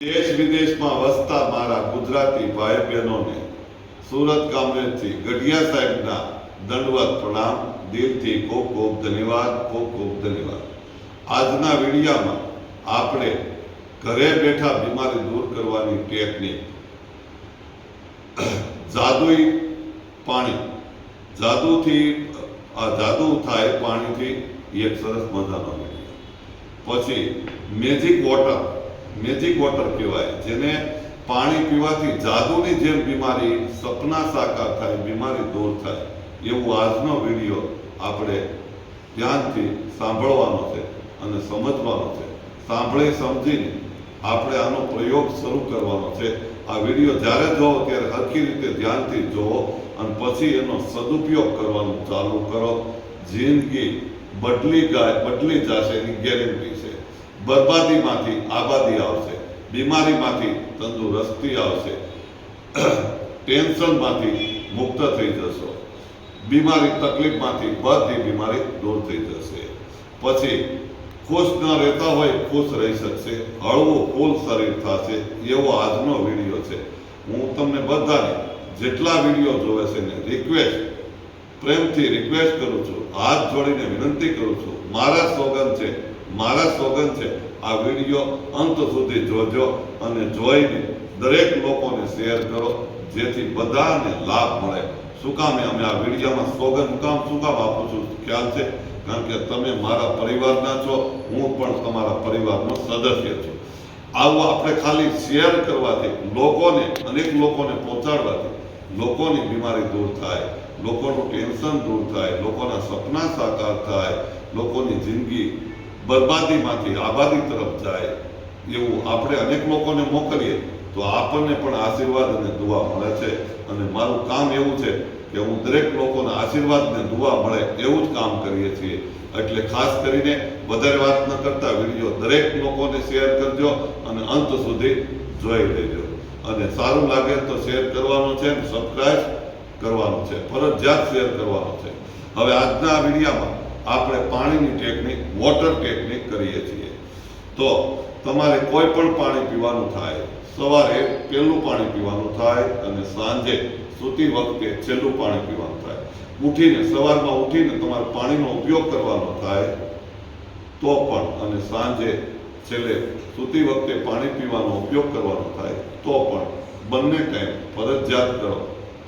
દેશ વિદેશમાં વસતા મારા ગુજરાતી ભાઈ બહેનોને સુરત કામરેજથી ગઢિયા સાહેબના દંડવત પ્રણામ, દિલથી ખૂબ ખૂબ ધન્યવાદ, ખૂબ ખૂબ ધન્યવાદ. આજના વિડીયામાં આપણે ઘરે બેઠા બીમારી દૂર કરવાની ટેકનિક, જાદુઈ પાણી, જાદુ થાય પાણીથી, એક સરસ મજાનો વિડીયો. પછી મેજિક વોટર કહેવાય, જેને પાણી પીવાથી જાદુની જેમ બીમારી સપના સાકાર થાય, બીમારી દૂર થાય, એવું આજનો વિડીયો આપણે ધ્યાનથી સાંભળવાનો છે અને સમજવાનો છે. સાંભળી સમજીને આપણે આનો પ્રયોગ શરૂ કરવાનો છે. આ વિડીયો જ્યારે જોવો ત્યારે હરખી રીતે ધ્યાનથી જોવો અને પછી એનો સદુપયોગ કરવાનું ચાલુ કરો. જિંદગી બદલી જશે એની ગેરંટી છે. બરબાદીમાંથી આબાદી આવશે, બીમારીમાંથી તંદુરસ્તી આવશે, ટેન્શનમાંથી મુક્ત થઈ જશો, તકલીફમાંથી બધી બીમારી દૂર થઈ જશે. પછી ખુશ ન રહેતા હોય ખુશ રહી શકશે, હળવું ફૂલ શરીર થશે. એવો આજનો વિડીયો છે. હું તમને બધાને જેટલા વિડીયો જોવે છે ને પ્રેમથી રિક્વેસ્ટ કરું છું, હાથ જોડીને વિનંતી કરું છું, મારા સોગંદ છે, આ વિડીયો અંત સુધી જોજો અને જોઈને દરેક લોકોને શેર કરો, જેથી બધાને લાભ મળે. શું કામ અમે આ વિડીયોમાં સોગંદ શું કામ આપું છું ખ્યાલ છે? કારણ કે તમે મારા પરિવારના છો, હું પણ તમારા પરિવારનો સદસ્ય છું. આવું આપણે ખાલી શેર કરવાથી, અનેક લોકોને પહોંચાડવાથી લોકોની બીમારી દૂર થાય, લોકોનું ટેન્શન દૂર થાય, લોકોના સપના સાકાર થાય, લોકોની જિંદગી બરબાદીમાંથી આબાદી તરફ જાય. એવું આપણે અનેક લોકોને મોકલીએ તો આપણને પણ આશીર્વાદ અને દુઆ મળે છે. અને મારું કામ એવું છે કે હું દરેક લોકોના આશીર્વાદ ને દુઆ મળે એવું જ કામ કરીએ છીએ. એટલે ખાસ કરીને વધારે વાત ન કરતા વિડીયો દરેક લોકોને શેર કરજો અને અંત સુધી જોઈ લેજો. અને સારું લાગે તો શેર કરવાનું છે, સબસ્ક્રાઇબ કરવાનું છે, ફરજિયાત શેર કરવાનું છે. હવે આજના વિડીયામાં આપણે પાણીની ટેકનિક, વોટર ટેકનિક કરીએ છીએ. તો તમારે કોઈ પણ પાણી પીવાનું થાય, સવારે પહેલું પાણી પીવાનું થાય અને સાંજે સૂતી વખતે છેલ્લું પાણી પીવાનું થાય. સવારમાં ઉઠીને તમારે પાણીનો ઉપયોગ કરવાનો થાય તો પણ, અને સાંજે છેલ્લે સૂતી વખતે પાણી પીવાનો ઉપયોગ કરવાનો થાય તો પણ, બંને ટાઈમ ફરજિયાત કરો.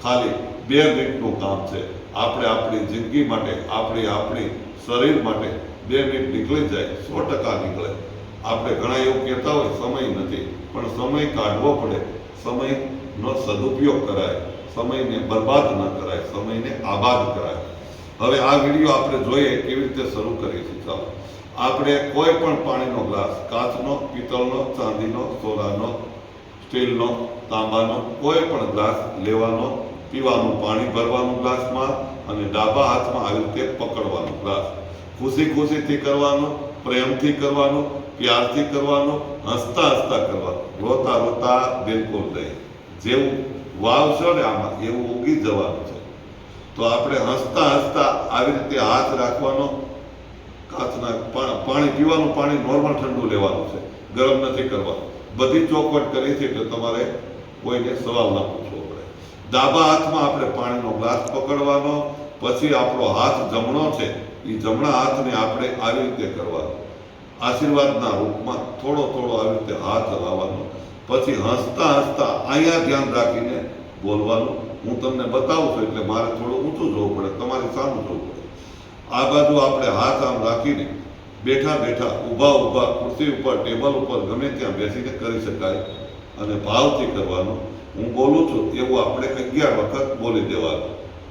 ખાલી 2 મિનિટનું કામ છે. આપણે આપણી જિંદગી માટે, આપણી શરીર માટે 2 મિનિટ નીકળી જાય, 100% નીકળે. આપણે ઘણા એવું કહેતા હોય સમય નથી, પણ સમય કાઢવો પડે. સમયનો સદુપયોગ કરાય, સમયને બરબાદ ન કરાય, સમયને આબાદ કરાય. હવે આ વિડીયો આપણે જોઈએ કેવી રીતે શરૂ કરીએ છીએ. ચાલો, આપણે કોઈ પણ પાણીનો ગ્લાસ, કાચનો, પિત્તળનો, ચાંદીનો, સોનાનો, સ્ટીલનો, તાંબાનો કોઈ પણ ગ્લાસ લેવાનો, પીવાનું પાણી ભરવાનું ગ્લાસમાં અને ડાબા હાથમાં આવી રીતે પકડવાનું ગ્લાસ. ખુશીથી કરવાનું, પ્રેમથી કરવાનું, પ્યારથી કરવાનું, હસતા કરવાનું, રોતા બિલકુલ નહીં. જેવું વાવશો ને આમાં એવું ઉગી જવાનું છે. તો આપણે હસતા આવી રીતે હાથ રાખવાનો. કાચના પીવાનું પાણી નોર્મલ ઠંડુ લેવાનું છે, ગરમ નથી કરવાનું. બધી ચોખવટ કરી છે એટલે તમારે કોઈને સવાલ ના પૂછવો પડે. ડાબા હાથમાં આપણે પાણીનો ગ્લાસ પકડવાનો. પછી આપણો હાથ જમણો છે, એ જમણા હાથને આપણે આવી રીતે કરવાનો, આશીર્વાદના રૂપમાં થોડો આવી રીતે હાથ હલાવવાનો. પછી હસતા અહીંયા ધ્યાન રાખીને બોલવાનું. હું તમને બતાવું છું એટલે મારે થોડું ઊંચું જોવું પડે, તમારે સામું જોવું પડે. આ બાજુ આપણે હાથ આમ રાખીને બેઠા ઊભા ખુરશી ઉપર, ટેબલ ઉપર, ગમે ત્યાં બેસીને કરી શકાય. અને ભાવથી કરવાનું. હું બોલું છું એવું આપણે 11 વખત બોલી દેવાનું.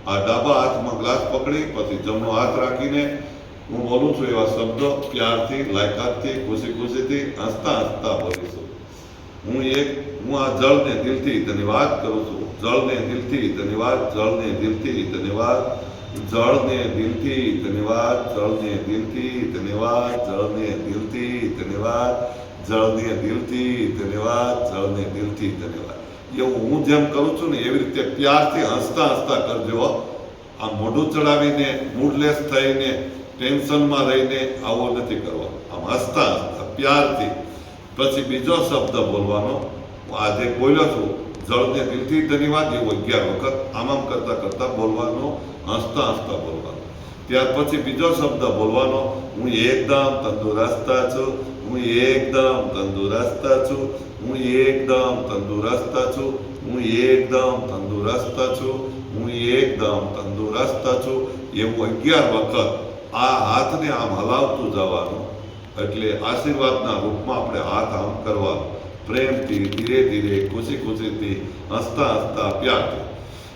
આ ડાબા હાથમાં ગ્લાસ પકડી પછી જમણો હાથ રાખીને હું બોલું છું એવા શબ્દો પ્યારથી, લાયકાતથી, ખુશીથી, હસતા બોલીશું. હું આ જળને દિલથી ધન્યવાદ કરું છું. જળને દિલથી ધન્યવાદ, જળને દિલથી ધન્યવાદ, જળને દિલથી ધન્યવાદ, જળને દિલથી ધન્યવાદ, જળને દિલથી ધન્યવાદ, જળને દિલથી ધન્યવાદ, જળને દિલથી ધન્યવાદ. એવું હું જેમ કરું છું ને એવી રીતે પ્યારથી હસતા કરજો. આ મોઢું ચડાવીને, મૂડલેસ થઈને, ટેન્શનમાં રહીને આવો નથી કરવાનો. આમ હસતા પ્યારથી પછી બીજો શબ્દ બોલવાનો, હું આજે બોલ્યો છું, જળને દિલથી ધન્યવાદ, એવો 11 વખત આમ કરતા કરતા બોલવાનો, હસતા હસતા બોલવાનો. ત્યાર પછી બીજો શબ્દ બોલવાનો, હું એકદમ તંદુરસ્ત છું, હું એકદમ તંદુરસ્ત છું, હું એકદમ તંદુરસ્ત છું, હું એકદમ તંદુરસ્ત છું, હું એકદમ તંદુરસ્ત છું, એવું 11 વખત આ હાથને આમ હલાવતું જવાનું. એટલે આશીર્વાદના રૂપમાં આપણે હાથ આમ કરવાનો, પ્રેમથી, ધીરે ધીરે, ખુશી ખુશીથી, હસતા હસતા, પ્યારથી.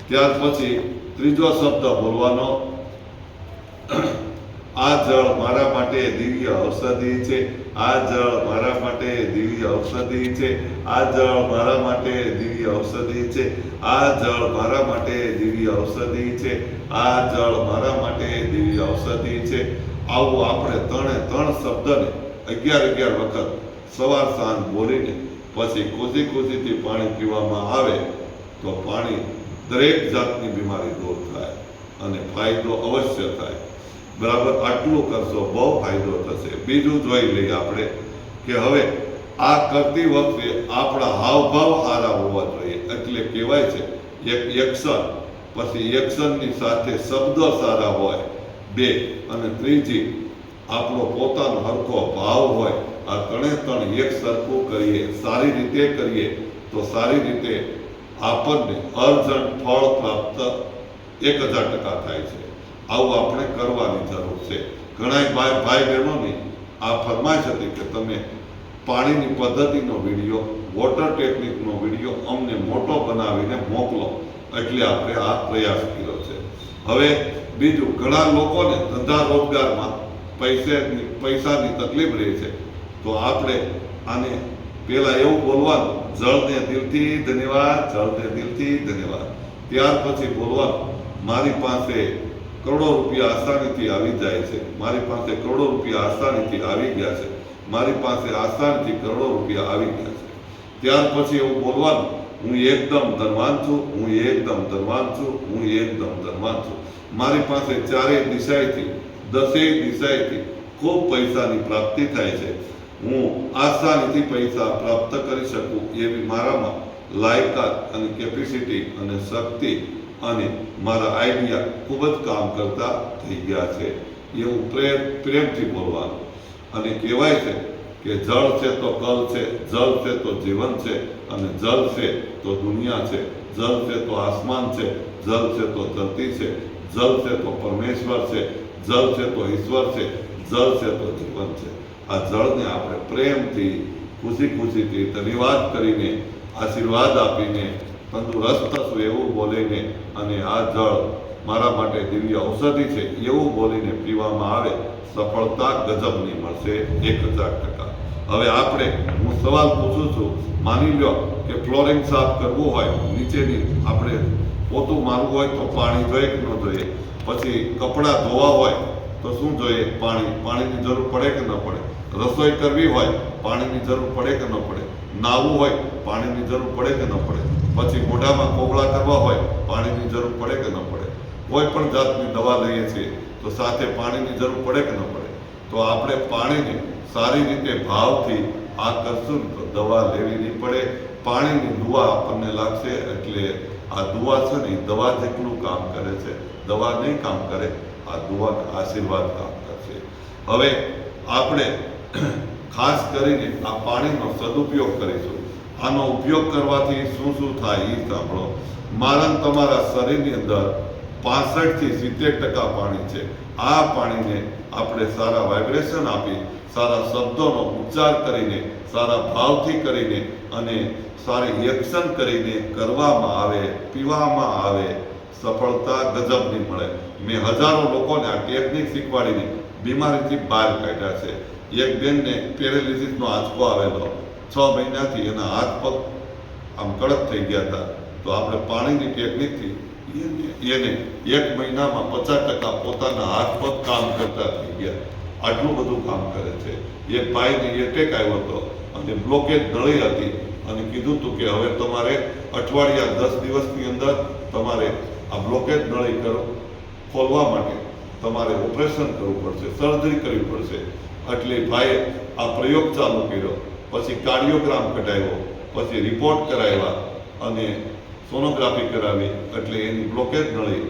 ત્યાર પછી ત્રીજો શબ્દ બોલવાનો, આ જળ મારા માટે દિવ્ય ઔષધિ છે, આ જળ મારા માટે દિવ્ય ઔષધિ છે, આ જળ મારા માટે દિવ્ય ઔષધિ છે, આ જળ મારા માટે દિવ્ય ઔષધિ છે, આ જળ મારા માટે દિવ્ય ઔષધિ છે. આવું આપણે 3 શબ્દને 11 વખત સવાર સાંજ બોલીને પછી ખુશી ખુશીથી પાણી પીવામાં આવે તો પાણી દરેક જાતની બીમારી દૂર થાય અને ફાયદો અવશ્ય થાય. બરાબર, આટલું કરશો, બહુ ફાયદો થશે. બીજું જોઈ લઈએ આપણે કે હવે આ કરતી વખતે આપણા હાવભાવ સારા હોવા જોઈએ. એટલે કહેવાય છે એક એક્શન, પછી એક્શનની સાથે શબ્દ સારા હોય 2, અને ત્રીજી આપણો પોતાનો હરખો ભાવ હોય. આ 3 એક સરખું કરીએ, સારી રીતે કરીએ તો સારી રીતે આપણને અર્જન્ટ ફળ પ્રાપ્ત 1000% થાય છે. આવું આપણે કરવાની જરૂર છે. ઘણા ભાઈ બહેનોની આ ફરમાઈશ હતી કે તમે પાણીની પદ્ધતિનો વિડીયો, વોટર ટેકનિકનો વિડીયો અમને મોટો બનાવીને મોકલો. એટલે આપણે આ પ્રયાસ કર્યો છે. હવે બીજું, ઘણા લોકોને ધંધા રોજગારમાં પૈસાની તકલીફ રહે છે, તો આપણે આને પહેલા એવું બોલવાનું, જળને દિલથી ધન્યવાદ, જળને દિલથી ધન્યવાદ. ત્યાર પછી બોલવાનું, મારી પાસે કરોડો રૂપિયા આસાનીથી આવી જાય છે, મારી પાસે કરોડો રૂપિયા આસાનીથી આવી ગયા છે, મારી પાસે આસાનીથી કરોડો રૂપિયા આવી ગયા છે. ત્યાર પછી એવું બોલવાનું, હું એકદમ ધનવાન છું, હું એકદમ ધનવાન છું, હું એકદમ ધનવાન છું. મારી પાસે 4 દિશાએથી 10 દિશાએથી ખૂબ પૈસાની પ્રાપ્તિ થાય છે. હું આસાનીથી પૈસા પ્રાપ્ત કરી શકું એવી મારામાં લાયકાત અને કેપેસિટી અને શક્તિ અને મારા આઈડિયા ખૂબ જ કામ કરતા થઈ ગયા છે. એવું પ્રેમથી બોલવાનું. અને કહેવાય છે કે જળ છે તો કલ છે, જળ છે તો જીવન છે, અને જળ છે તો દુનિયા છે, જળ છે તો આસમાન છે, જળ છે તો ધરતી છે, જળ છે તો પરમેશ્વર છે, જળ છે તો ઈશ્વર છે, જળ છે તો જીવન છે. આ જળને આપણે પ્રેમથી, ખુશી ખુશીથી ધન્યવાદ કરીને, આશીર્વાદ આપીને, તંદુરસ્ત છું એવું બોલીને, અને આ જળ મારા માટે દિવ્ય ઔષધિ છે એવું બોલીને પીવામાં આવે, સફળતા ગજબની મળશે 1000%. હવે હું સવાલ પૂછું છું, માની લો કે ફ્લોરિંગ સાફ કરવું હોય, નીચેની આપણે પોતું મારવું હોય તો પાણી જોઈએ કે ન જોઈએ? પછી કપડાં ધોવા હોય તો શું જોઈએ? પાણીની જરૂર પડે કે ન પડે? રસોઈ કરવી હોય પાણીની જરૂર પડે કે ન પડે? નાહવું હોય પાણીની જરૂર પડે કે ન પડે? પછી મોઢામાં કોગળા કરવા હોય પાણીની જરૂર પડે કે ન પડે? કોઈ પણ જાતની દવા લઈએ છીએ તો સાથે પાણીની જરૂર પડે કે ન પડે? તો આપણે પાણીને સારી રીતે ભાવથી આ કરશું તો દવા લેવી નહીં પડે. પાણીની દુઆ આપણને લાગશે. એટલે આ દુઆ છે ને, દવા જેટલું કામ કરે છે, દવા નહીં કામ કરે, આ દુઆ આશીર્વાદ કામ કરશે. હવે આપણે ખાસ કરીને આ પાણીનો સદુપયોગ કરીશું. આનો ઉપયોગ કરવાથી શું થાય એ સાંભળો. મારા તમારા શરીરની અંદર 65 થી 70% પાણી છે. આ પાણીને આપણે સારા વાઇબ્રેશન આપી, સારા શબ્દોનો ઉચ્ચાર કરીને, સારા ભાવથી કરીને અને સારી એક્શન કરીને કરવામાં આવે, પીવામાં આવે, સફળતા ગજબની મળે. મેં હજારો લોકોને આ ટેકનિક શીખવાડીને બીમારીથી બહાર કાઢ્યા છે. એક બેનને પેરેલિસિસનો આંચકો આવેલો, 6 મહિનાથી એના હાથ પગ આમ કડક થઈ ગયા હતા. તો આપણે પાણીની ટેકનિકથી એને 1 મહિનામાં 50% પોતાના હાથ પગ કામ કરતા થઈ ગયા. આટલું બધું કામ કરે છે. એક ભાઈને એટેક આવ્યો હતો અને બ્લોકેજ નળી હતી અને કીધું હતું કે હવે તમારે અઠવાડિયા 10 દિવસની અંદર તમારે આ બ્લોકેજ નળી ખોલવા માટે તમારે ઓપરેશન કરવું પડશે, સર્જરી કરવી પડશે. એટલે ભાઈએ આ પ્રયોગ ચાલુ કર્યો. પછી કાર્ડિયોગ્રામ કઢાવ્યો, પછી રિપોર્ટ કરાવ્યા અને સોનોગ્રાફી કરાવી એટલે એની બ્લોકેજ નળી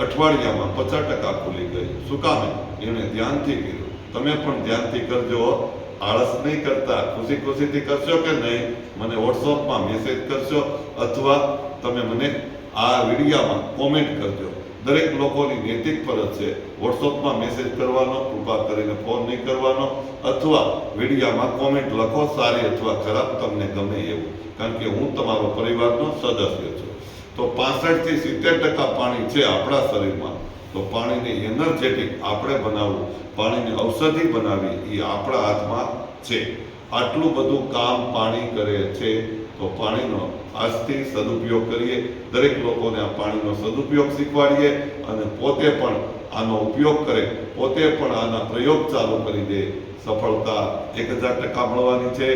અઠવાડિયામાં 50% ખુલી ગઈ. શું કામ? એણે ધ્યાનથી કર્યું. તમે પણ ધ્યાનથી કરજો, આળસ નહીં કરતા. ખુશી ખુશીથી કરશો કે નહીં? મને વોટ્સઅપમાં મેસેજ કરશો અથવા તમે મને આ વિડીયામાં કોમેન્ટ કરજો. દરેક લોકોની નૈતિક ફરજ છે વોટ્સઅપમાં મેસેજ કરવાનો, કૃપા કરીને ફોન નહીં કરવાનો, અથવા વિડીયામાં કોમેન્ટ લખો, સારી અથવા ખરાબ, તમને ગમે એવું, કારણ કે હું તમારો પરિવારનો સદસ્ય છું. તો 65 થી 70% પાણી છે આપણા શરીરમાં. તો પાણીને એનર્જેટિક આપણે બનાવવું, પાણીને ઔષધિ બનાવવી એ આપણા હાથમાં છે. આટલું બધું કામ પાણી કરે છે. તો પાણીનો આજથી સદુપયોગ કરીએ. દરેક લોકોને આ પાણીનો સદુપયોગ શીખવાડીએ અને પોતે પણ આનો ઉપયોગ કરે, પોતે પણ આના પ્રયોગ ચાલુ કરી દે. સફળતા 1000% મળવાની છે.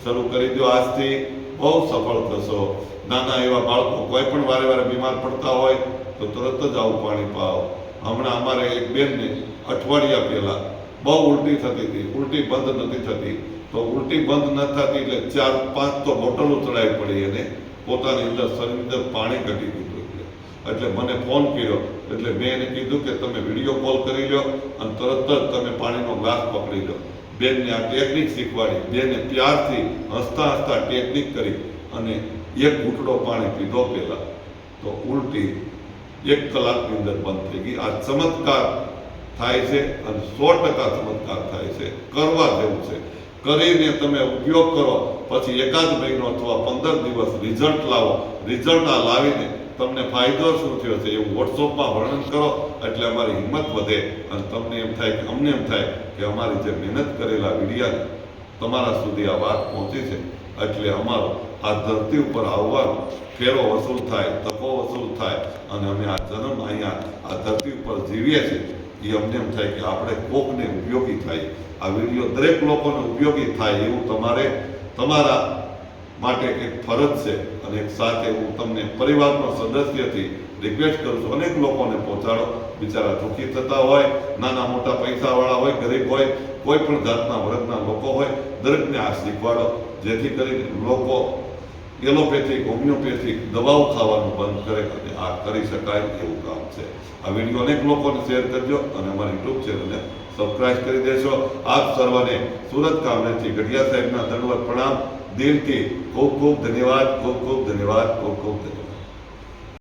શરૂ કરી દો આજથી, બહુ સફળ થશો. નાના એવા બાળકો કોઈ પણ વારે વારે બીમાર પડતા હોય તો તરત જ આવું પાણી પાઓ. હમણાં અમારે એક બેનને અઠવાડિયા પહેલા બહુ ઉલટી થતી હતી, ઉલટી બંધ નથી થતી. તો ઉલટી બંધ ન થતી એટલે 4-5 તો બોટલો ચડાવી પડી એને, પોતાની અંદર શરીરની અંદર પાણી ઘટી દીધું. એટલે મને ફોન કર્યો એટલે મેં એને કીધું કે તમે વિડીયો કોલ કરી લો અને તરત જ તમે પાણીનો ગ્લાસ પકડી લો. બેનને આ ટેકનિક શીખવાડી. બેને પ્યારથી હસતા હસતા ટેકનિક કરી અને એક ઘૂંટડો પાણી પીધો પહેલા તો ઉલટી 1 કલાકની અંદર બંધ થઈ ગઈ. આ ચમત્કાર થાય છે અને 100% ચમત્કાર થાય છે. કરવા જેવું છે. કરીને તમે ઉપયોગ કરો, પછી એકાદ મહિનો અથવા 15 દિવસ રિઝલ્ટ લાવો. રિઝલ્ટ આ લાવીને તમને ફાયદો શું થયો છે એવું વોટ્સઅપમાં વર્ણન કરો એટલે અમારી હિંમત વધે અને તમને એમ થાય કે અમને એમ થાય કે અમારી જે મહેનત કરેલા વિડીયાને તમારા સુધી આ વાત પહોંચી છે એટલે અમારો આ ધરતી ઉપર આવવાનો ફેરો વસૂલ થાય, તકો વસૂલ થાય અને અમે આ જન્મ અહીંયા આ ધરતી ઉપર જીવીએ છીએ એ અમને એમ થાય કે આપણે કોકને ઉપયોગી થાય. આ વિડીયો દરેક લોકોને ઉપયોગી થાય એવું તમારા માટે એક ફરજ છે અને એક સાથે હું તમને પરિવારનો સદસ્યથી રિક્વેસ્ટ કરું છું, અનેક લોકોને પહોંચાડો. બિચારા દુઃખી થતા હોય, નાના મોટા પૈસાવાળા હોય, ગરીબ હોય, કોઈ પણ જાતના વર્ગના લોકો હોય, દરેકને આ શીખવાડો જેથી કરીને લોકો એલોપેથિક, હોમિયોપેથિક દવાઓ ખાવાનું બંધ કરે અને આ કરી શકાય એવું કામ છે. આ વિડીયો અનેક લોકોને શેર કરજો અને અમારી યુટ્યુબ ચેનલને સબસ્ક્રાઇબ કરી દેશો. આપ સર્વને સુરત કામરેજથી ગઢિયા સાહેબના દંડવત પ્રણામ. દિલથી ખૂબ ખૂબ ધન્યવાદ, ખૂબ ખૂબ ધન્યવાદ, ખૂબ ખૂબ ધન્યવાદ.